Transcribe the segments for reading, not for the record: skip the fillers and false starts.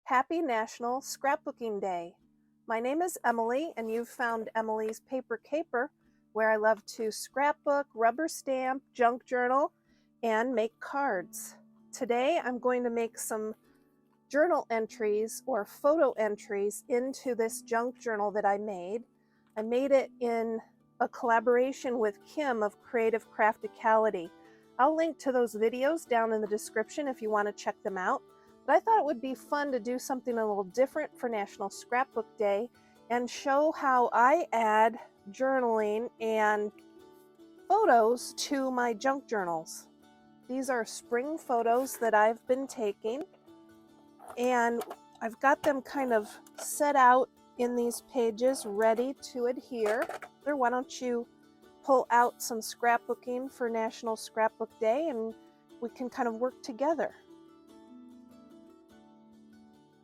Happy National Scrapbooking Day. My name is Emily, and you've found Emilee's Paper Caper, where I love to scrapbook, rubber stamp, junk journal, and make cards. Today I'm going to make some journal entries or photo entries into this junk journal that I made. I made it in a collaboration with Kim of Creative Crafticality. I'll link to those videos down in the description if you want to check them out. But I thought it would be fun to do something a little different for National Scrapbook Day and show how I add journaling and photos to my junk journals. These are spring photos that I've been taking, and I've got them kind of set out in these pages ready to adhere. Why don't you pull out some scrapbooking for National Scrapbook Day and we can kind of work together.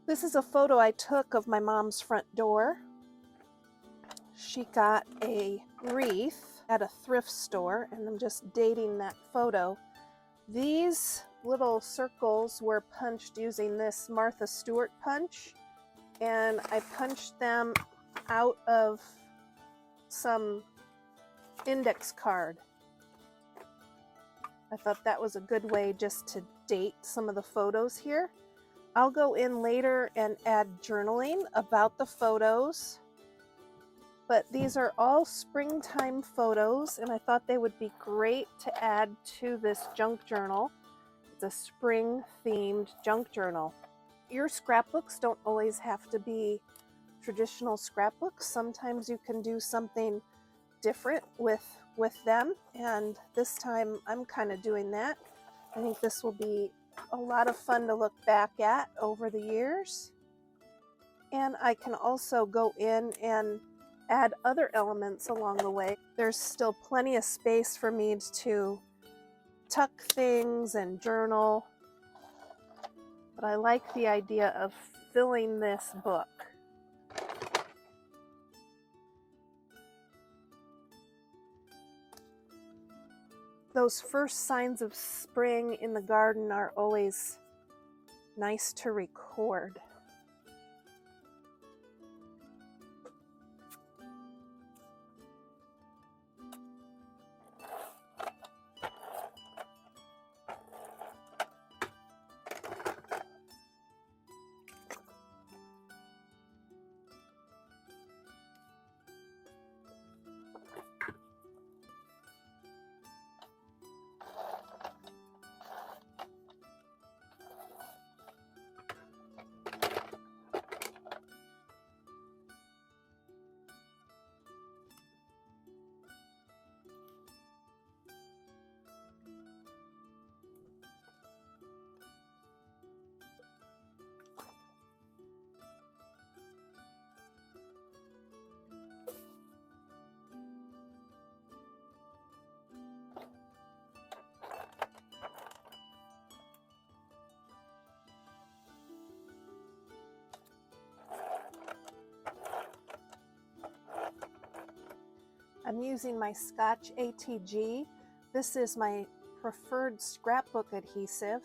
This is a photo I took of my mom's front door. She got a wreath at a thrift store, and I'm just dating that photo. These little circles were punched using this Martha Stewart punch, and I punched them out of some index card. I thought that was a good way just to date some of the photos here. I'll go in later and add journaling about the photos, but these are all springtime photos, and I thought they would be great to add to this junk journal. It's a spring themed junk journal. Your scrapbooks don't always have to be traditional scrapbooks. Sometimes you can do something different with them, and this time I'm kind of doing that. I think this will be a lot of fun to look back at over the years, and I can also go in and add other elements along the way. There's still plenty of space for me to tuck things and journal, but I like the idea of filling this book. Those first signs of spring in the garden are always nice to record. I'm using my Scotch ATG. This is my preferred scrapbook adhesive,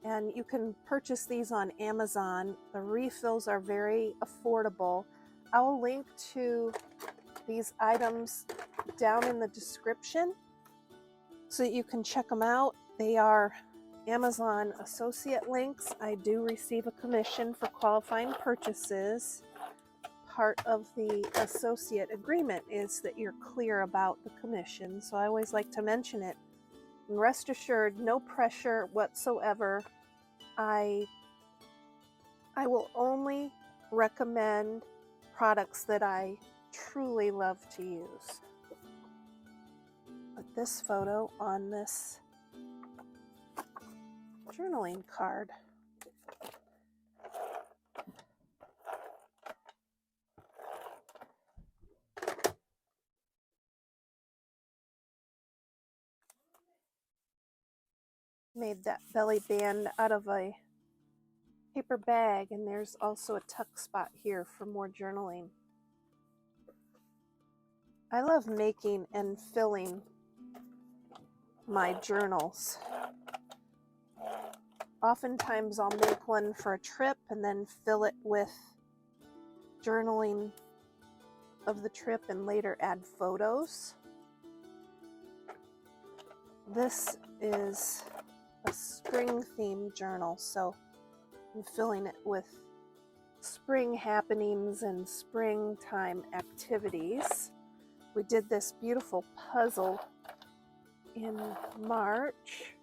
and you can purchase these on Amazon. The refills are very affordable. I'll link to these items down in the description so that you can check them out. They are Amazon associate links. I do receive a commission for qualifying purchases. Part of the associate agreement is that you're clear about the commission, so I always like to mention it. And rest assured, no pressure whatsoever. I will only recommend products that I truly love to use. Put this photo on this journaling card. Made that belly band out of a paper bag, and there's also a tuck spot here for more journaling. I love making and filling my journals. Oftentimes I'll make one for a trip and then fill it with journaling of the trip and later add photos. This is a spring themed journal, so I'm filling it with spring happenings and springtime activities. We did this beautiful puzzle in March.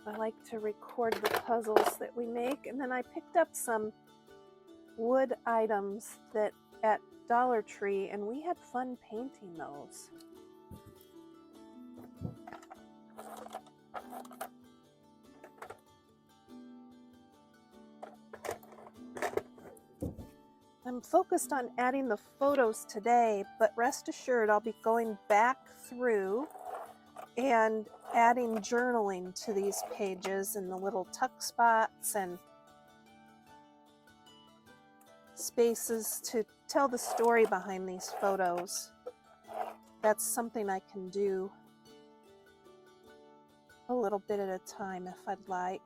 I like to record the puzzles that we make, and then I picked up some wood items that at Dollar Tree, and we had fun painting those. I'm focused on adding the photos today, but rest assured I'll be going back through and adding journaling to these pages and the little tuck spots and spaces to tell the story behind these photos. That's something I can do a little bit at a time if I'd like.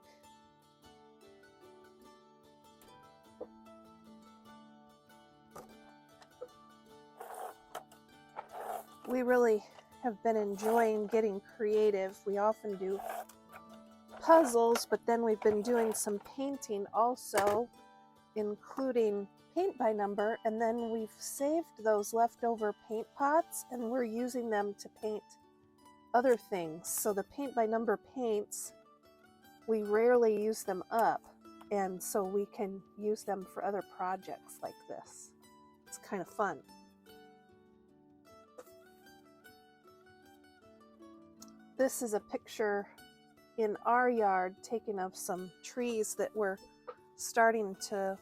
We really have been enjoying getting creative. We often do puzzles, but then we've been doing some painting also, including paint by number, and then we've saved those leftover paint pots and we're using them to paint other things. So the paint by number paints, we rarely use them up, and so we can use them for other projects like this. It's kind of fun. This is a picture in our yard taken of some trees that were starting to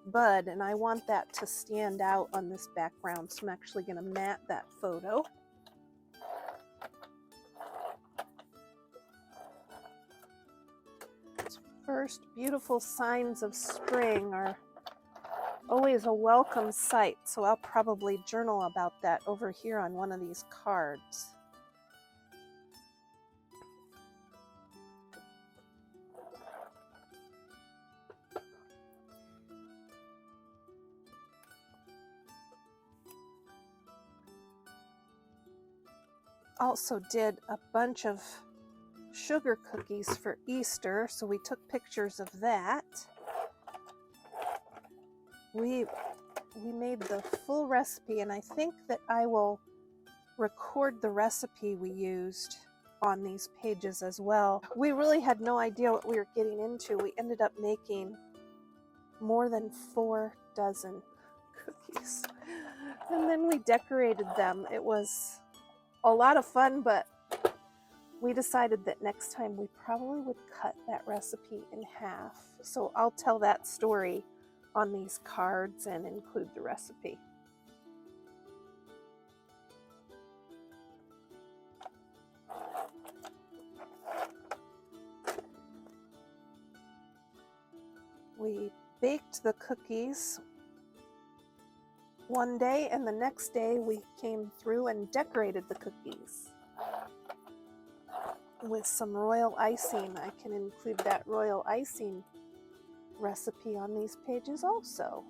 bud, and I want that to stand out on this background, so I'm actually going to mat that photo. First beautiful signs of spring are always a welcome sight, so I'll probably journal about that over here on one of these cards. Also did a bunch of sugar cookies for Easter, so we took pictures of that. We made the full recipe, and I think that I will record the recipe we used on these pages as well. We really had no idea what we were getting into. We ended up making more than 4 dozen cookies, and then we decorated them. It was a lot of fun, but we decided that next time we probably would cut that recipe in half. So I'll tell that story on these cards and include the recipe. We baked the cookies one day, and the next day we came through and decorated the cookies with some royal icing. I can include that royal icing recipe on these pages also.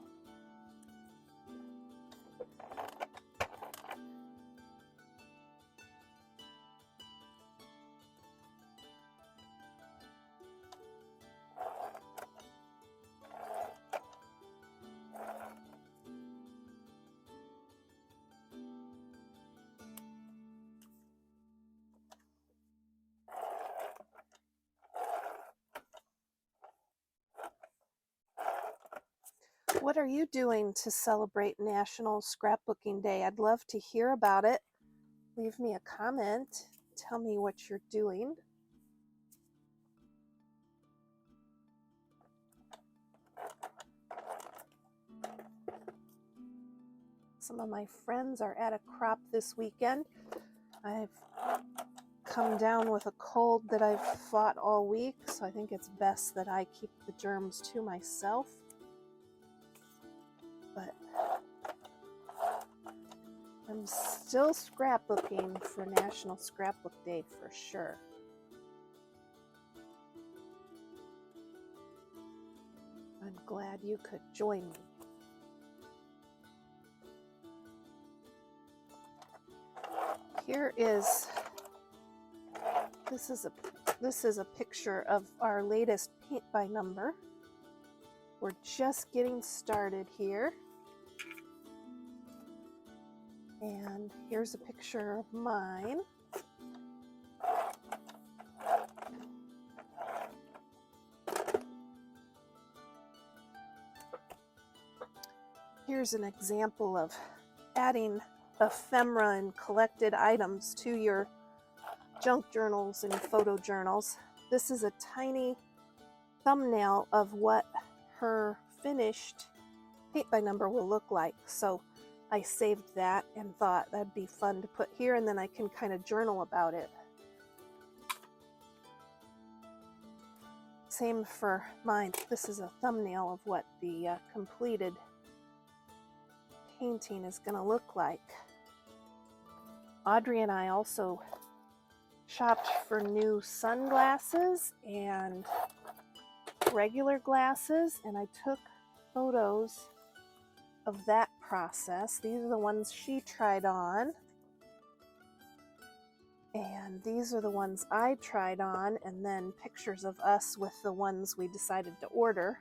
What are you doing to celebrate National Scrapbooking Day? I'd love to hear about it. Leave me a comment. Tell me what you're doing. Some of my friends are at a crop this weekend. I've come down with a cold that I've fought all week, so I think it's best that I keep the germs to myself. But I'm still scrapbooking for National Scrapbook Day for sure. I'm glad you could join me. Here is, this is a picture of our latest paint by number. We're just getting started here. And here's a picture of mine. Here's an example of adding ephemera and collected items to your junk journals and photo journals. This is a tiny thumbnail of what her finished paint by number will look like. So I saved that and thought that'd be fun to put here, and then I can kind of journal about it. Same for mine. This is a thumbnail of what the completed painting is going to look like. Audrey and I also shopped for new sunglasses and regular glasses, and I took photos of that process. These are the ones she tried on, and these are the ones I tried on, and then pictures of us with the ones we decided to order.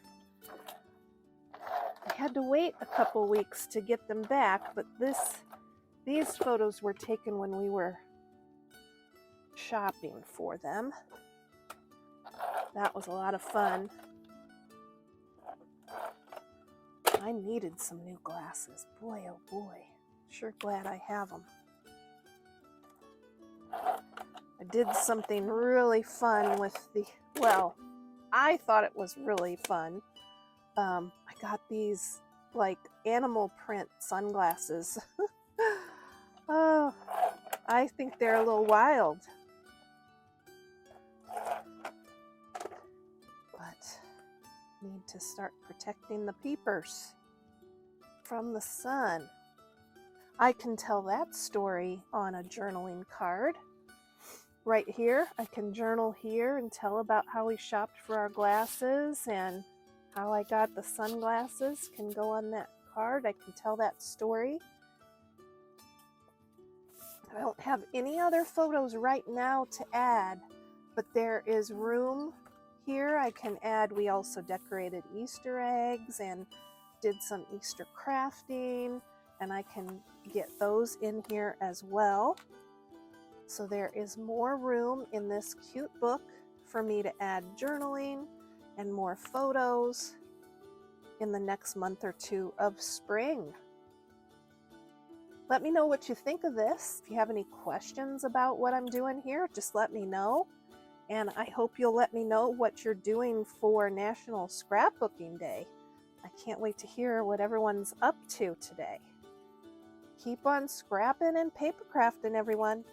I had to wait a couple weeks to get them back, but these photos were taken when we were shopping for them. That was a lot of fun. I needed some new glasses. Boy, oh boy. Sure glad I have them. I did something really fun with well, I thought it was really fun. I got these like animal print sunglasses. Oh, I think they're a little wild. But need to start protecting the peepers from the sun. I can tell that story on a journaling card. Right here, I can journal here and tell about how we shopped for our glasses, and how I got the sunglasses can go on that card. I can tell that story. I don't have any other photos right now to add, but there is room here. I can add, we also decorated Easter eggs and did some Easter crafting, and I can get those in here as well. So there is more room in this cute book for me to add journaling and more photos in the next month or two of spring. Let me know what you think of this. If you have any questions about what I'm doing here, just let me know. And I hope you'll let me know what you're doing for National Scrapbooking Day. I can't wait to hear what everyone's up to today. Keep on scrapping and paper crafting, everyone.